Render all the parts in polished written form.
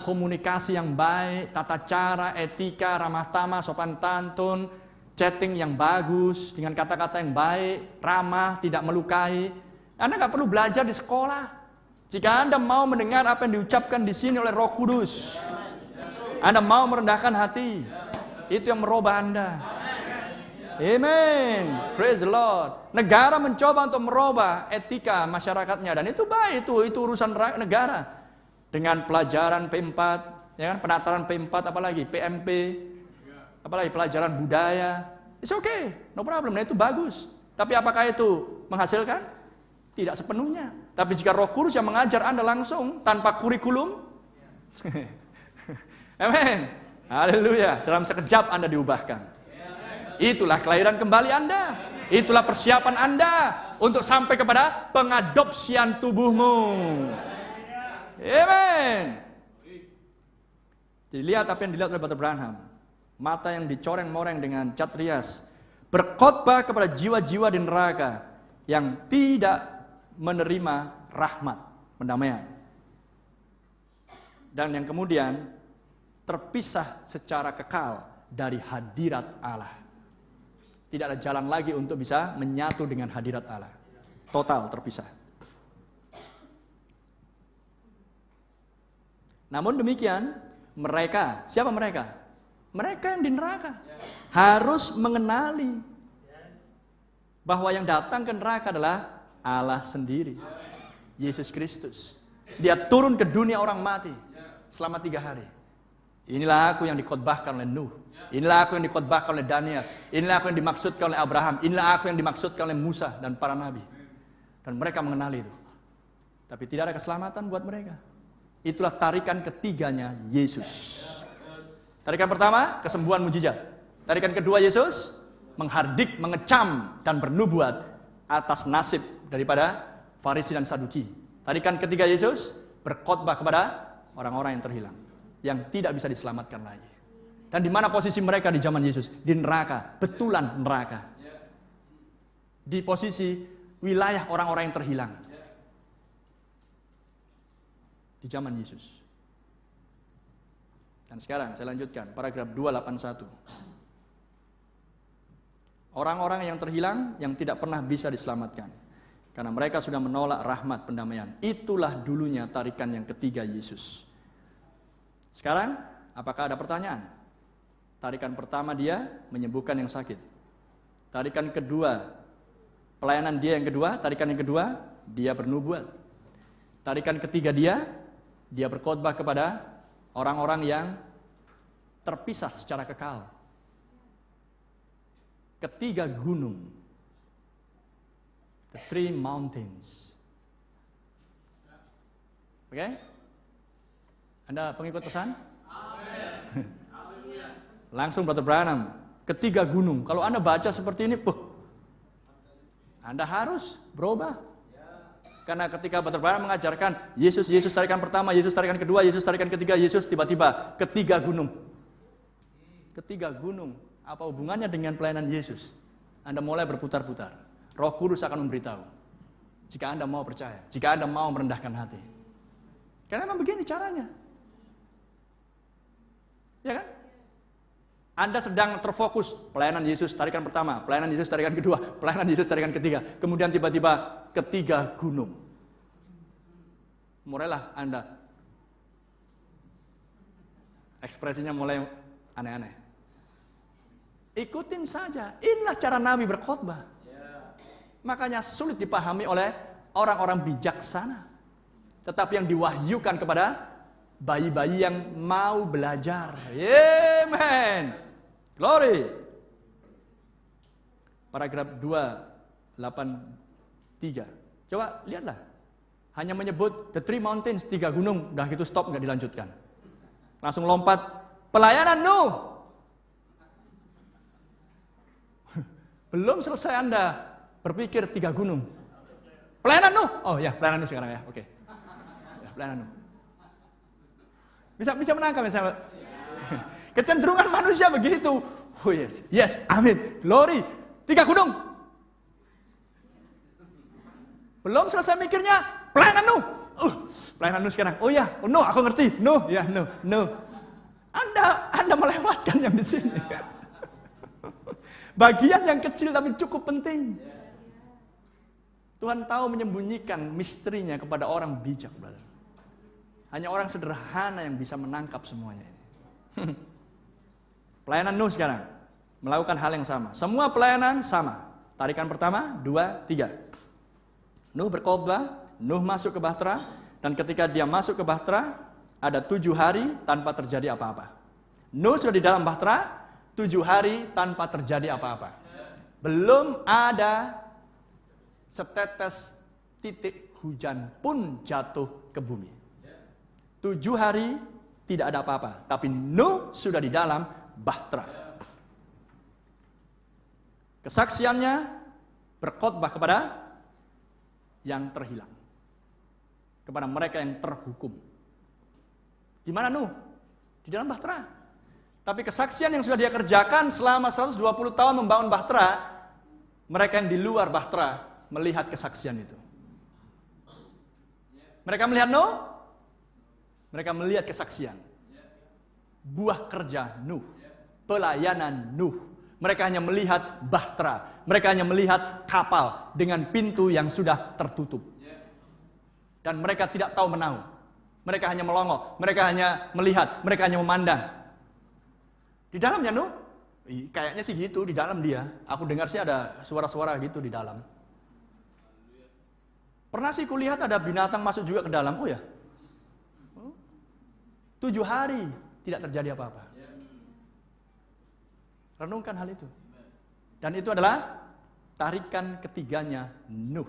komunikasi yang baik, tata cara, etika, ramah tamah, sopan santun, chatting yang bagus, dengan kata-kata yang baik, ramah, tidak melukai. Anda nggak perlu belajar di sekolah. Jika Anda mau mendengar apa yang diucapkan di sini oleh Roh Kudus, Anda mau merendahkan hati, itu yang merubah Anda. Amen. Praise the Lord. Negara mencoba untuk merubah etika masyarakatnya, dan itu baik, itu urusan negara. Dengan pelajaran P4, ya kan, penataran P4, apalagi PMP, apalagi pelajaran budaya. It's okay, no problem. Nah, itu bagus. Tapi apakah itu menghasilkan? Tidak sepenuhnya. Tapi jika Roh Kudus yang mengajar Anda langsung tanpa kurikulum, amin. Haleluya. Dalam sekejap Anda diubahkan. Itulah kelahiran kembali Anda. Itulah persiapan Anda untuk sampai kepada pengadopsian tubuhmu. Amen. Jadi lihat apa yang dilihat oleh Brother Branham. Mata yang dicoreng-moreng dengan cat rias. Berkhotbah kepada jiwa-jiwa di neraka yang tidak menerima rahmat, pendamaian. Dan yang kemudian terpisah secara kekal dari hadirat Allah. Tidak ada jalan lagi untuk bisa menyatu dengan hadirat Allah. Total terpisah. Namun demikian, mereka, siapa mereka? Mereka yang di neraka harus mengenali bahwa yang datang ke neraka adalah Allah sendiri, Yesus Kristus. Dia turun ke dunia orang mati selama 3 hari. Inilah aku yang dikhotbahkan oleh Nuh. Inilah aku yang dikhotbahkan oleh Daniel. Inilah aku yang dimaksudkan oleh Abraham. Inilah aku yang dimaksudkan oleh Musa dan para nabi. Dan mereka mengenali itu. Tapi tidak ada keselamatan buat mereka. Itulah tarikan ketiganya Yesus. Tarikan pertama, kesembuhan mujizat. Tarikan kedua, Yesus menghardik, mengecam, dan bernubuat atas nasib daripada Farisi dan Saduki. Tarikan ketiga, Yesus berkhotbah kepada orang-orang yang terhilang, yang tidak bisa diselamatkan lagi. Dan di mana posisi mereka di zaman Yesus? Di neraka, betulan neraka. Di posisi wilayah orang-orang yang terhilang. Di zaman Yesus. Dan sekarang saya lanjutkan, paragraf 281. Orang-orang yang terhilang yang tidak pernah bisa diselamatkan karena mereka sudah menolak rahmat pendamaian. Itulah dulunya tarikan yang ketiga Yesus. Sekarang, apakah ada pertanyaan? Tarikan pertama dia menyembuhkan yang sakit. Tarikan kedua, pelayanan dia yang kedua. Tarikan yang kedua, dia bernubuat. Tarikan ketiga dia berkhotbah kepada orang-orang yang terpisah secara kekal. Ketiga gunung. The 3 mountains. Oke? Anda pengikut pesan? Amin. Langsung Brother Branham. Ketiga gunung. Kalau Anda baca seperti ini, Anda harus berubah. Karena ketika Brother Branham mengajarkan Yesus tarikan pertama, Yesus tarikan kedua, Yesus tarikan ketiga, Yesus tiba-tiba ketiga gunung. Ketiga gunung. Apa hubungannya dengan pelayanan Yesus? Anda mulai berputar-putar. Roh Kudus akan memberitahu. Jika Anda mau percaya, jika Anda mau merendahkan hati. Karena memang begini caranya. Ya kan? Anda sedang terfokus, pelayanan Yesus tarikan pertama, pelayanan Yesus tarikan kedua, pelayanan Yesus tarikan ketiga. Kemudian tiba-tiba ketiga gunung. Mulailah Anda. Ekspresinya mulai aneh-aneh. Ikutin saja. Inilah cara Nabi berkhotbah. Makanya sulit dipahami oleh orang-orang bijaksana. Tetapi yang diwahyukan kepada bayi-bayi yang mau belajar. Amen. Glory. Paragraf 283. Coba lihatlah. Hanya menyebut the 3 mountains, 3 gunung. Udah gitu stop, nggak dilanjutkan. Langsung lompat. Pelayanan Nuh. Belum selesai Anda berpikir 3 gunung. Pelayanan Nuh. Oh ya, pelayanan Nuh sekarang ya. Oke. Ya, pelayanan Nuh. Bisa menangkap ya, kecenderungan manusia begitu. Oh yes, amin, glory. 3 gunung. Belum selesai mikirnya, pelayanan Nuh. Pelayanan Nuh sekarang. Oh ya, Nuh aku ngerti. Nuh, ya Nuh. Anda melewatkan yang di sini. Bagian yang kecil tapi cukup penting. Tuhan tahu menyembunyikan misterinya kepada orang bijak, brother. Hanya orang sederhana yang bisa menangkap semuanya ini. Pelayanan Nuh sekarang melakukan hal yang sama. Semua pelayanan sama. Tarikan pertama, 2, 3. Nuh berkhotbah, Nuh masuk ke Bahtera, dan ketika dia masuk ke Bahtera, ada 7 hari tanpa terjadi apa-apa. Nuh sudah di dalam Bahtera, 7 hari tanpa terjadi apa-apa. Belum ada setetes titik hujan pun jatuh ke bumi. 7 hari tidak ada apa-apa, tapi Nuh sudah di dalam Bahtera. Kesaksiannya berkhotbah kepada yang terhilang, kepada mereka yang terhukum. Di mana Nuh? Di dalam Bahtera. Tapi kesaksian yang sudah dia kerjakan selama 120 tahun membangun Bahtera, mereka yang di luar Bahtera melihat kesaksian itu. Mereka melihat Nuh, mereka melihat kesaksian. Buah kerja Nuh, pelayanan Nuh. Mereka hanya melihat Bahtera, mereka hanya melihat kapal dengan pintu yang sudah tertutup. Dan mereka tidak tahu menahu. Mereka hanya melongo, mereka hanya melihat, mereka hanya memandang. Di dalamnya Nuh, kayaknya sih gitu di dalam dia. Aku dengar sih ada suara-suara gitu di dalam. Pernah sih kulihat ada binatang masuk juga ke dalam. Oh ya, 7 hari tidak terjadi apa-apa. Renungkan hal itu. Dan itu adalah tarikan ketiganya Nuh.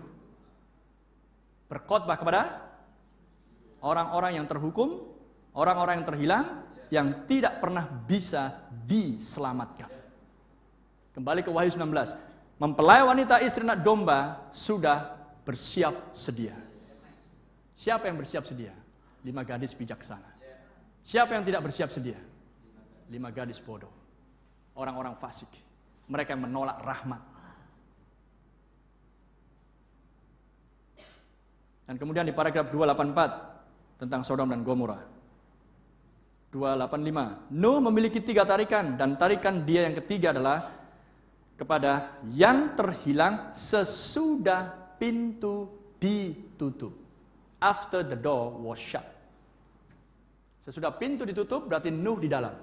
Berkhotbah kepada orang-orang yang terhukum, orang-orang yang terhilang, yang tidak pernah bisa diselamatkan. Kembali ke Wahyu 19. Mempelai wanita istri anak domba sudah bersiap sedia. Siapa yang bersiap sedia? 5 gadis bijaksana. Siapa yang tidak bersiap sedia? 5 gadis bodoh. Orang-orang fasik. Mereka yang menolak rahmat. Dan kemudian di paragraf 284 tentang Sodom dan Gomora. 285. Nuh memiliki 3 tarikan, dan tarikan dia yang ketiga adalah kepada yang terhilang sesudah pintu ditutup. After the door was shut. Sesudah pintu ditutup berarti Nuh di dalam.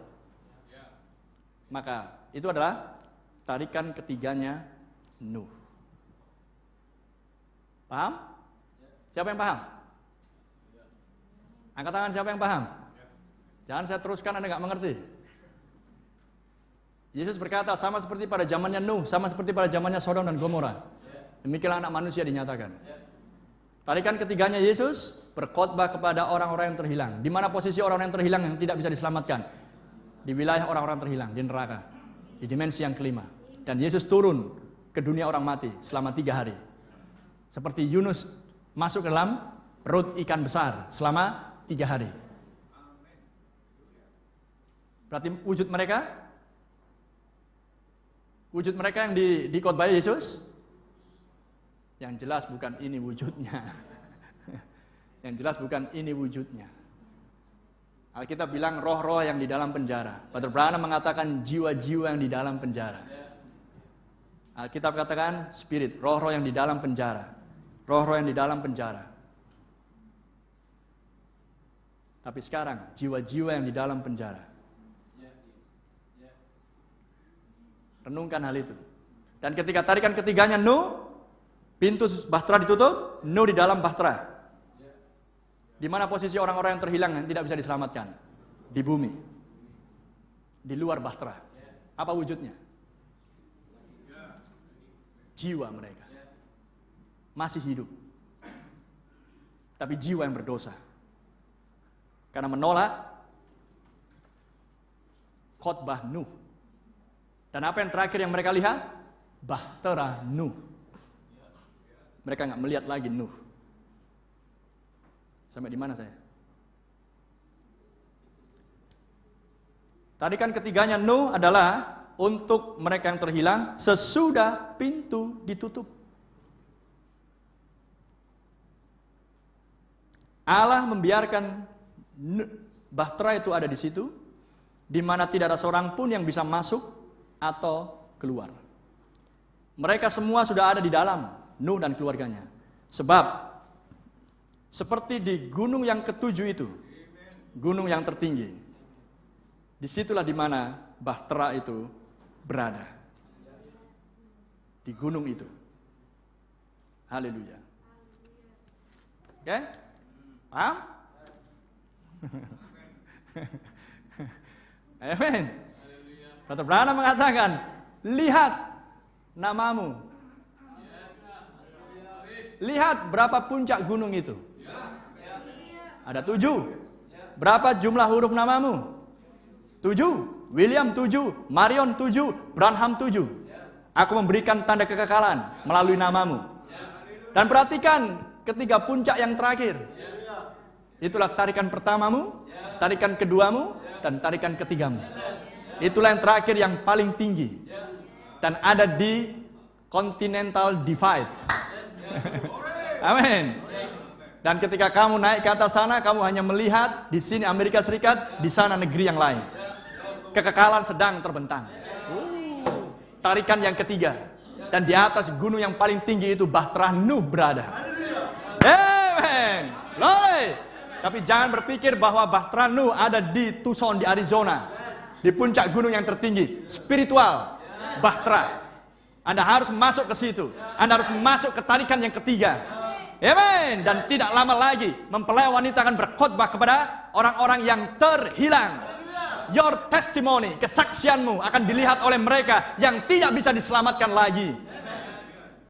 Maka itu adalah tarikan ketiganya Nuh. Paham? Siapa yang paham? Angkat tangan siapa yang paham? Jangan saya teruskan Anda nggak mengerti. Yesus berkata sama seperti pada zamannya Nuh, sama seperti pada zamannya Sodom dan Gomora. Demikianlah anak manusia dinyatakan. Tarikan ketiganya Yesus berkhotbah kepada orang-orang yang terhilang. Di mana posisi orang-orang yang terhilang yang tidak bisa diselamatkan? Di wilayah orang-orang terhilang, di neraka. Di dimensi yang kelima. Dan Yesus turun ke dunia orang mati selama 3 hari. Seperti Yunus masuk ke dalam perut ikan besar selama 3 hari. Berarti wujud mereka yang dikhotbahi Yesus, yang jelas bukan ini wujudnya. Yang jelas bukan ini wujudnya. Alkitab bilang roh-roh yang di dalam penjara. Pater Branham mengatakan jiwa-jiwa yang di dalam penjara. Alkitab katakan spirit, roh-roh yang di dalam penjara. Roh-roh yang di dalam penjara. Tapi sekarang jiwa-jiwa yang di dalam penjara. Renungkan hal itu. Dan ketika tarikan ketiganya Nuh, pintu Bahtera ditutup, Nuh di dalam Bahtera. Di mana posisi orang-orang yang terhilang yang tidak bisa diselamatkan? Di bumi. Di luar Bahtera. Apa wujudnya? Jiwa mereka. Masih hidup. Tapi jiwa yang berdosa. Karena menolak khotbah Nuh. Dan apa yang terakhir yang mereka lihat? Bahtera Nuh. Mereka nggak melihat lagi Nuh. Sampai di mana saya? Tarikan ketiganya Nuh adalah untuk mereka yang terhilang sesudah pintu ditutup. Allah membiarkan bahtera itu ada di situ, di mana tidak ada seorang pun yang bisa masuk atau keluar. Mereka semua sudah ada di dalam, Nuh dan keluarganya. Sebab seperti di gunung yang ketujuh itu, gunung yang tertinggi, disitulah di mana bahtera itu berada. Di gunung itu. Haleluya. Oke? Paham? Amin. Brother Branham mengatakan, lihat namamu. Lihat berapa puncak gunung itu. Ada 7. Berapa jumlah huruf namamu? 7. William 7. Marion 7. Branham 7. Aku memberikan tanda kekekalan melalui namamu. Dan perhatikan ketiga puncak yang terakhir. Itulah tarikan pertamamu, tarikan keduamu, dan tarikan ketigamu. Itulah yang terakhir yang paling tinggi. Dan ada di Continental Divide. Amin. Dan ketika kamu naik ke atas sana, kamu hanya melihat di sini Amerika Serikat, di sana negeri yang lain. Kekekalan sedang terbentang. Tarikan yang ketiga. Dan di atas gunung yang paling tinggi itu bahtera Nuh berada. Amen. Glory. Tapi jangan berpikir bahwa bahtera Nuh ada di Tucson di Arizona, di puncak gunung yang tertinggi. Spiritual bahtera. Anda harus masuk ke situ. Anda harus masuk ke tarikan yang ketiga. Amen. Dan tidak lama lagi mempelai wanita akan berkhotbah kepada orang-orang yang terhilang. Your testimony, kesaksianmu akan dilihat oleh mereka yang tidak bisa diselamatkan lagi.